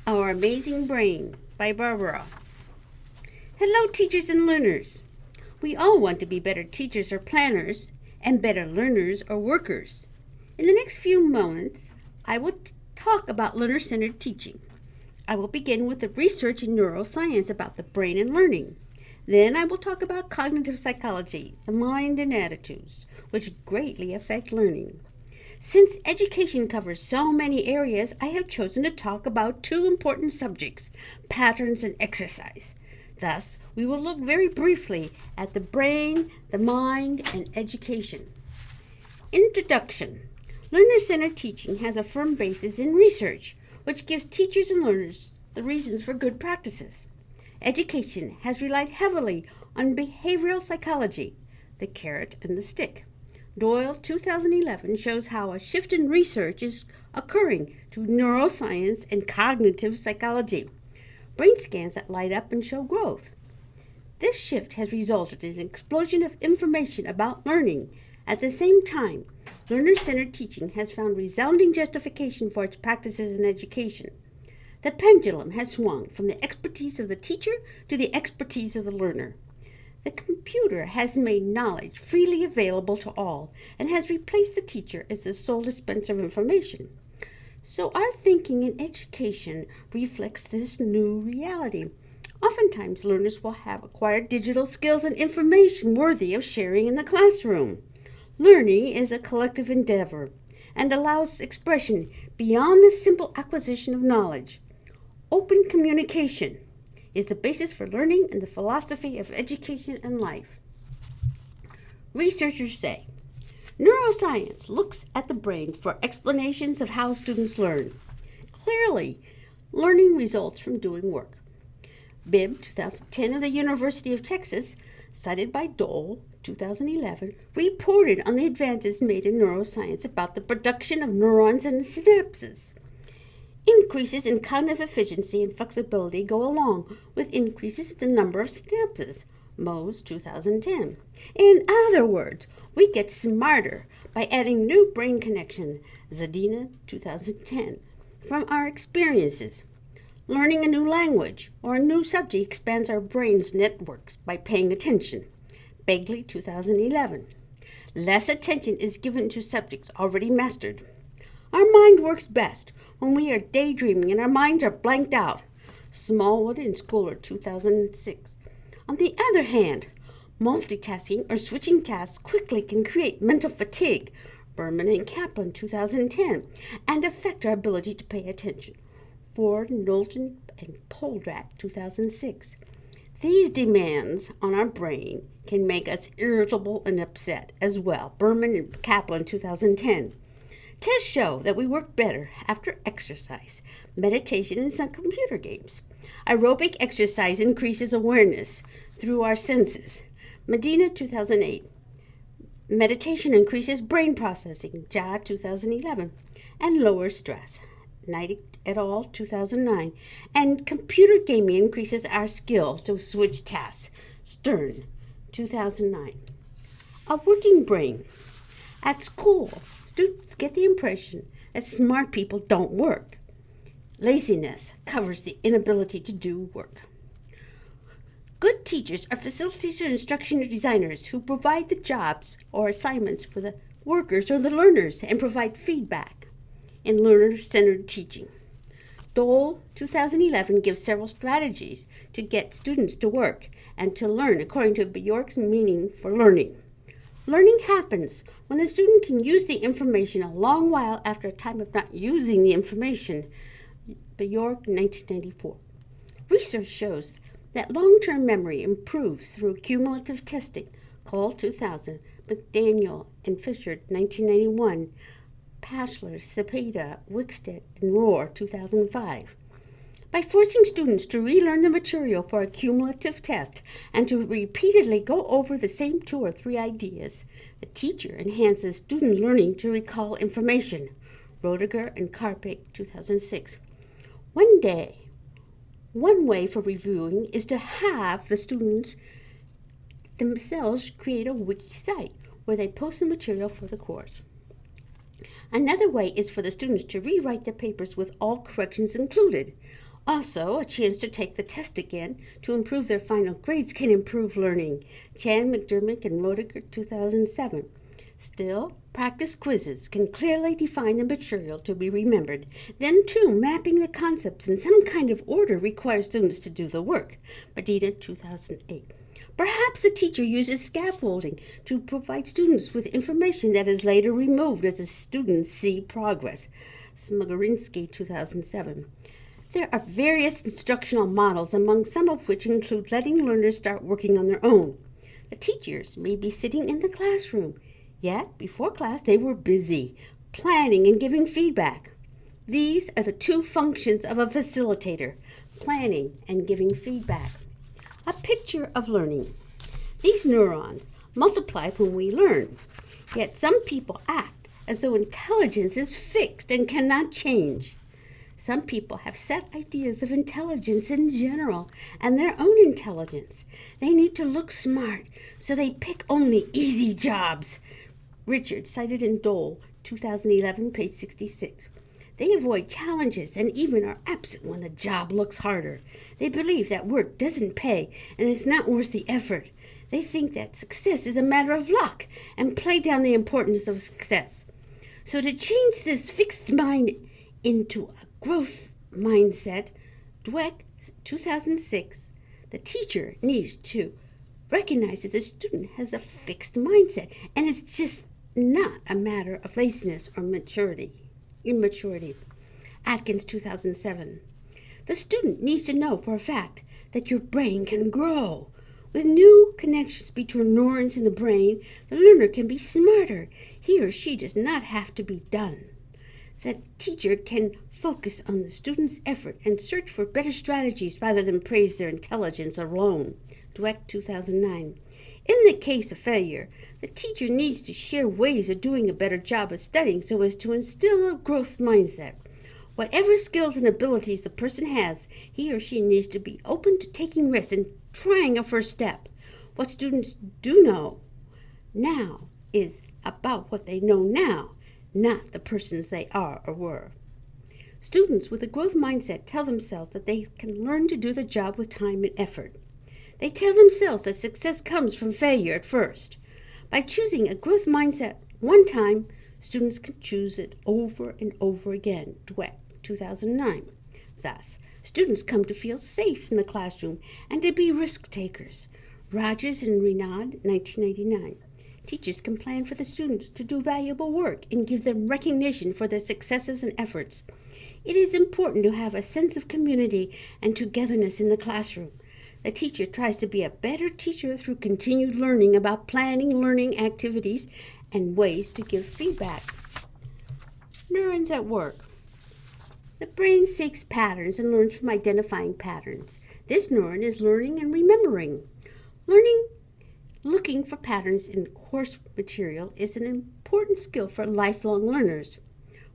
Our Amazing Brain by Barbara. Hello, teachers and learners. We all want to be better teachers or planners and better learners or workers. In the next few moments, I will talk about learner-centered teaching. I will begin with the research in neuroscience about the brain and learning. Then I will talk about cognitive psychology, the mind and attitudes, which greatly affect learning. Since education covers so many areas, I have chosen to talk about two important subjects, patterns and exercise. Thus, we will look very briefly at the brain, the mind, and education. Introduction. Learner-centered teaching has a firm basis in research, which gives teachers and learners the reasons for good practices. Education has relied heavily on behavioral psychology, the carrot and the stick. Doyle 2011 shows how a shift in research is occurring to neuroscience and cognitive psychology. Brain scans that light up and show growth. This shift has resulted in an explosion of information about learning. At the same time, learner-centered teaching has found resounding justification for its practices in education. The pendulum has swung from the expertise of the teacher to the expertise of the learner. The computer has made knowledge freely available to all and has replaced the teacher as the sole dispenser of information. So our thinking in education reflects this new reality. Oftentimes, learners will have acquired digital skills and information worthy of sharing in the classroom. Learning is a collective endeavor and allows expression beyond the simple acquisition of knowledge. Open communication is the basis for learning and the philosophy of education and life. Researchers say, neuroscience looks at the brain for explanations of how students learn. Clearly, learning results from doing work. Bibb 2010 of the University of Texas, cited by Doyle 2011, reported on the advances made in neuroscience about the production of neurons and synapses. Increases in cognitive efficiency and flexibility go along with increases in the number of synapses, Mohs 2010. In other words, we get smarter by adding new brain connection, Zadina 2010, from our experiences. Learning a new language or a new subject expands our brain's networks by paying attention, Begley 2011. Less attention is given to subjects already mastered. Our mind works best when we are daydreaming and our minds are blanked out. Smallwood and Schooler 2006. On the other hand, multitasking or switching tasks quickly can create mental fatigue, Berman and Kaplan 2010, and affect our ability to pay attention, Ford, Knowlton, and Poldrack 2006. These demands on our brain can make us irritable and upset as well, Berman and Kaplan 2010. Tests show that we work better after exercise, meditation, and some computer games. Aerobic exercise increases awareness through our senses. Medina 2008. Meditation increases brain processing, Ja 2011, and lowers stress, Knight et al. 2009. And computer gaming increases our skill to switch tasks, Stern 2009. A working brain. At school, students get the impression that smart people don't work. Laziness covers the inability to do work. Good teachers are facilitators and instruction designers who provide the jobs or assignments for the workers or the learners and provide feedback in learner-centered teaching. Doyle 2011 gives several strategies to get students to work and to learn according to Bjork's meaning for learning. Learning happens when the student can use the information a long while after a time of not using the information, Bjork 1994. Research shows that long-term memory improves through cumulative testing, Cole 2000, McDaniel and Fisher 1991, Pashler, Cepeda, Wickstead, and Rohr 2005. By forcing students to relearn the material for a cumulative test and to repeatedly go over the same 2 or 3 ideas, the teacher enhances student learning to recall information, Roediger and Karpik 2006. One way for reviewing is to have the students themselves create a wiki site where they post the material for the course. Another way is for the students to rewrite their papers with all corrections included. Also, a chance to take the test again to improve their final grades can improve learning. Chan, McDermott, and Roediger, 2007. Still, practice quizzes can clearly define the material to be remembered. Then, too, mapping the concepts in some kind of order requires students to do the work. Medina, 2008. Perhaps the teacher uses scaffolding to provide students with information that is later removed as the students see progress. Smugarinsky, 2007. There are various instructional models, among some of which include letting learners start working on their own. The teachers may be sitting in the classroom, yet before class they were busy, planning and giving feedback. These are the two functions of a facilitator, planning and giving feedback. A picture of learning. These neurons multiply when we learn, yet some people act as though intelligence is fixed and cannot change. Some people have set ideas of intelligence in general and their own intelligence. They need to look smart, so they pick only easy jobs. Richard, cited in Doyle, 2011, page 66. They avoid challenges and even are absent when the job looks harder. They believe that work doesn't pay and is not worth the effort. They think that success is a matter of luck and play down the importance of success. So to change this fixed mind into a growth mindset, Dweck, 2006, the teacher needs to recognize that the student has a fixed mindset and it's just not a matter of laziness or immaturity. Atkins, 2007. The student needs to know for a fact that your brain can grow. With new connections between neurons in the brain, the learner can be smarter. He or she does not have to be done. The teacher can focus on the student's effort and search for better strategies rather than praise their intelligence alone. Dweck, 2009. In the case of failure, the teacher needs to share ways of doing a better job of studying so as to instill a growth mindset. Whatever skills and abilities the person has, he or she needs to be open to taking risks and trying a first step. What students do know now is about what they know now, not the persons they are or were. Students with a growth mindset tell themselves that they can learn to do the job with time and effort. They tell themselves that success comes from failure at first. By choosing a growth mindset one time, students can choose it over and over again. Dweck, 2009. Thus, students come to feel safe in the classroom and to be risk takers. Rogers and Renaud, 1999. Teachers can plan for the students to do valuable work and give them recognition for their successes and efforts. It is important to have a sense of community and togetherness in the classroom. The teacher tries to be a better teacher through continued learning about planning learning activities and ways to give feedback. Neurons at work. The brain seeks patterns and learns from identifying patterns. This neuron is learning and remembering. Looking for patterns in course material is an important skill for lifelong learners.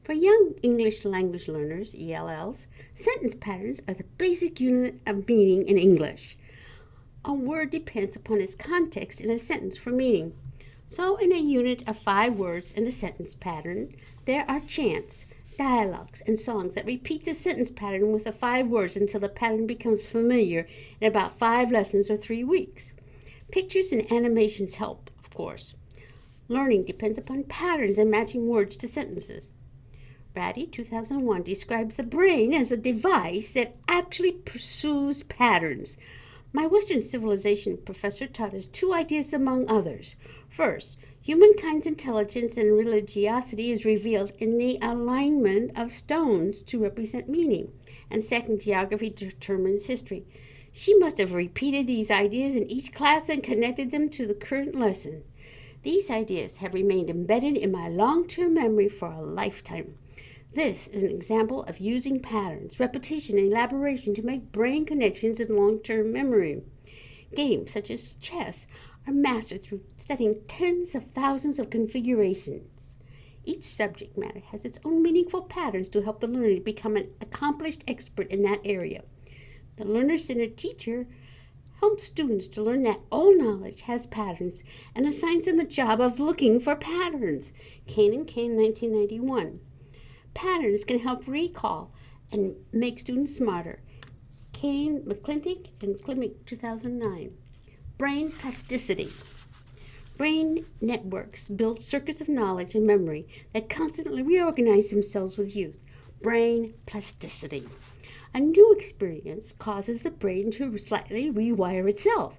For young English language learners, ELLs, sentence patterns are the basic unit of meaning in English. A word depends upon its context in a sentence for meaning. So in a unit of 5 words in a sentence pattern, there are chants, dialogues, and songs that repeat the sentence pattern with the 5 words until the pattern becomes familiar in about 5 lessons or 3 weeks. Pictures and animations help, of course. Learning depends upon patterns and matching words to sentences. Brady, 2001, describes the brain as a device that actually pursues patterns. My Western civilization professor taught us 2 ideas among others. First, humankind's intelligence and religiosity is revealed in the alignment of stones to represent meaning. And second, geography determines history. She must have repeated these ideas in each class and connected them to the current lesson. These ideas have remained embedded in my long-term memory for a lifetime. This is an example of using patterns, repetition, and elaboration to make brain connections in long-term memory. Games such as chess are mastered through studying tens of thousands of configurations. Each subject matter has its own meaningful patterns to help the learner become an accomplished expert in that area. The learner-centered teacher helps students to learn that all knowledge has patterns and assigns them a job of looking for patterns. Kane and Kane, 1991. Patterns can help recall and make students smarter. McClintic and Klimek, 2009. Brain plasticity. Brain networks build circuits of knowledge and memory that constantly reorganize themselves with youth. Brain plasticity. A new experience causes the brain to slightly rewire itself.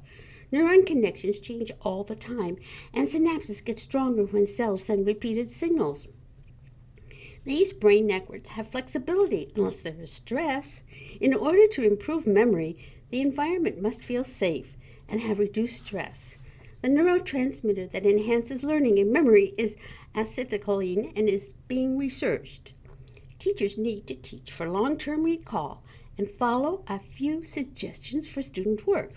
Neuron connections change all the time, and synapses get stronger when cells send repeated signals. These brain networks have flexibility unless there is stress. In order to improve memory, the environment must feel safe and have reduced stress. The neurotransmitter that enhances learning and memory is acetylcholine and is being researched. Teachers need to teach for long-term recall and follow a few suggestions for student work.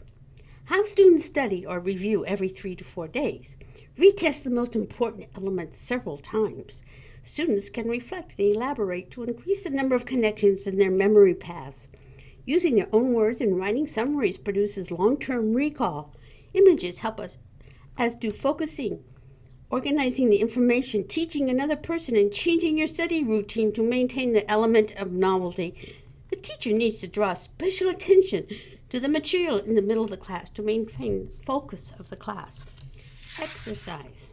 Have students study or review every 3 to 4 days. Retest the most important elements several times. Students can reflect and elaborate to increase the number of connections in their memory paths. Using their own words and writing summaries produces long-term recall. Images help us, as do focusing, organizing the information, teaching another person, and changing your study routine to maintain the element of novelty. The teacher needs to draw special attention to the material in the middle of the class to maintain focus of the class. Exercise.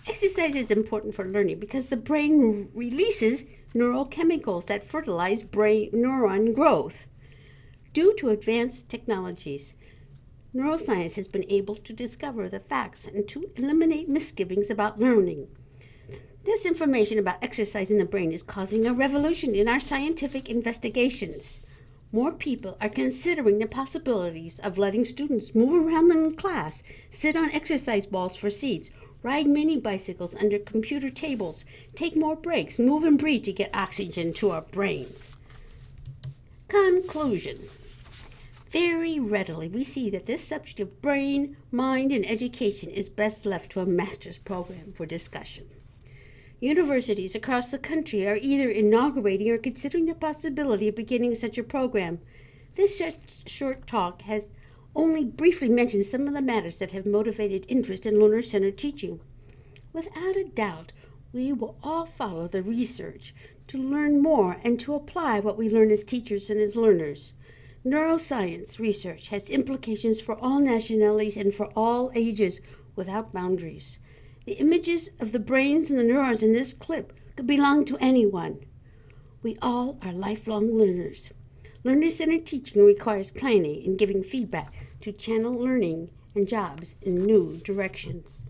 Exercise is important for learning because the brain releases neurochemicals that fertilize brain neuron growth. Due to advanced technologies, neuroscience has been able to discover the facts and to eliminate misgivings about learning. This information about exercise in the brain is causing a revolution in our scientific investigations. More people are considering the possibilities of letting students move around in class, sit on exercise balls for seats, ride mini bicycles under computer tables, take more breaks, move and breathe to get oxygen to our brains. Conclusion. Very readily we see that this subject of brain, mind, and education is best left to a master's program for discussion. Universities across the country are either inaugurating or considering the possibility of beginning such a program. This short talk has only briefly mentioned some of the matters that have motivated interest in learner-centered teaching. Without a doubt, we will all follow the research to learn more and to apply what we learn as teachers and as learners. Neuroscience research has implications for all nationalities and for all ages without boundaries. The images of the brains and the neurons in this clip could belong to anyone. We all are lifelong learners. Learner-centered teaching requires planning and giving feedback to channel learning and jobs in new directions.